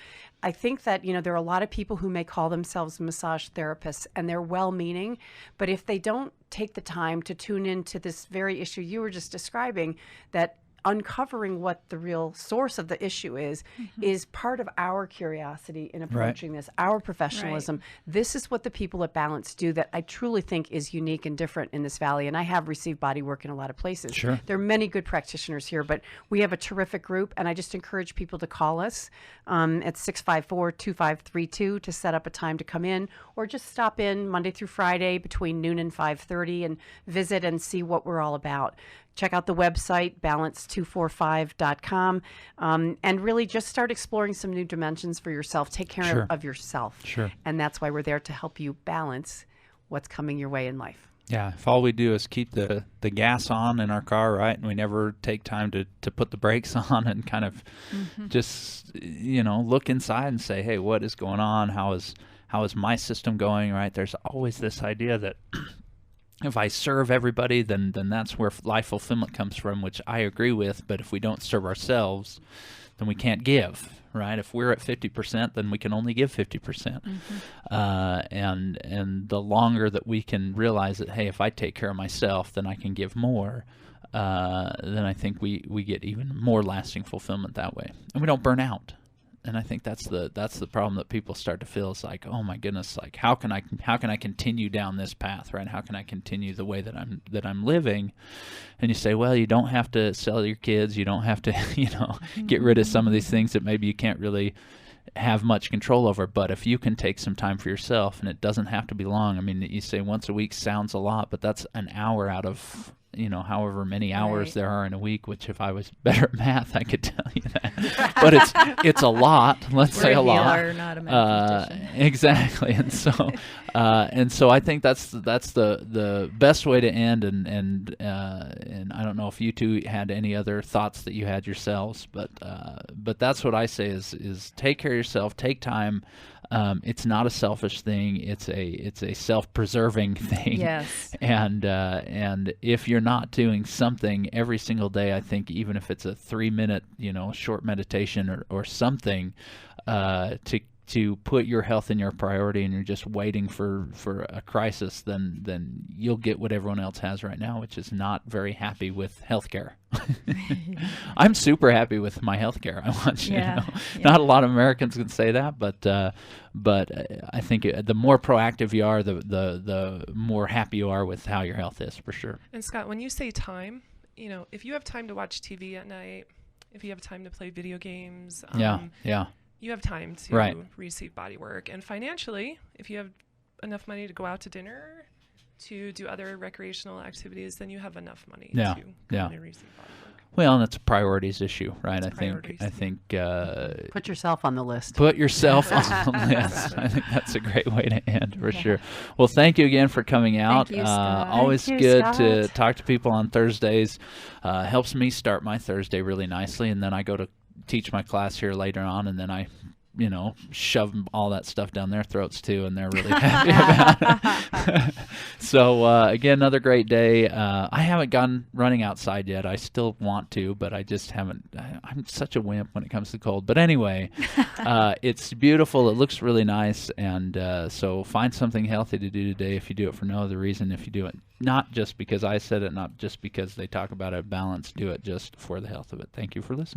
I think that, there are a lot of people who may call themselves massage therapists, and they're well-meaning, but if they don't take the time to tune into this very issue you were just describing, that uncovering what the real source of the issue is part of our curiosity in approaching this, our professionalism. This is what the people at Balance do that I truly think is unique and different in this valley. And I have received body work in a lot of places. Sure. There are many good practitioners here, but we have a terrific group. And I just encourage people to call us at 654-2532 to set up a time to come in, or just stop in Monday through Friday between noon and 5:30 and visit and see what we're all about. Check out the website, balance245.com, and really just start exploring some new dimensions for yourself. Take care of yourself. Sure. And that's why we're there to help you balance what's coming your way in life. Yeah, if all we do is keep the gas on in our car, right, and we never take time to put the brakes on and kind of just, look inside and say, hey, what is going on? How is my system going, right? There's always this idea that if I serve everybody, then that's where life fulfillment comes from, which I agree with. But if we don't serve ourselves, then we can't give, right? If we're at 50%, then we can only give 50%. And the longer that we can realize that, hey, if I take care of myself, then I can give more, then I think we get even more lasting fulfillment that way, and we don't burn out. And I think that's the problem that people start to feel. It's like, oh my goodness, like how can I continue down this path, right? How can I continue the way that I'm living? And you say, well, you don't have to sell your kids, you don't have to, get rid of some of these things that maybe you can't really have much control over. But if you can take some time for yourself, and it doesn't have to be long. I mean, you say once a week sounds a lot, but that's an hour out of however many hours there are in a week, which if I was better at math, I could tell you that. But it's a lot. Let's say a lot. We're not a mathematician. Exactly. And so I think that's the best way to end. And I don't know if you two had any other thoughts that you had yourselves, but that's what I say is take care of yourself, take time. It's not a selfish thing. It's a self-preserving thing. Yes. And if you're not doing something every single day, I think even if it's a 3-minute, short meditation or something, to put your health in your priority, and you're just waiting for a crisis, then you'll get what everyone else has right now, which is not very happy with healthcare. I'm super happy with my healthcare. I want you to know. Not a lot of Americans can say that, but I think the more proactive you are, the more happy you are with how your health is, for sure. And Scott, when you say time, if you have time to watch TV at night, if you have time to play video games, you have time to receive body work. And financially, if you have enough money to go out to dinner, to do other recreational activities, then you have enough money to come in and receive body work. Well, and it's a priorities issue, right? I think put yourself on the list. Put yourself on the list. I think that's a great way to end, for sure. Well, thank you again for coming out. Thank you, Scott. Always good to talk to people on Thursdays. Helps me start my Thursday really nicely, and then I go to teach my class here later on, and then I shove all that stuff down their throats too, and they're really happy about it. So again, another great day. I haven't gone running outside yet. I still want to, but I just haven't. I'm such a wimp when it comes to cold. But anyway, it's beautiful. It looks really nice, and so find something healthy to do today. If you do it for no other reason, if you do it not just because I said it, not just because they talk about it, balance, do it just for the health of it. Thank you for listening.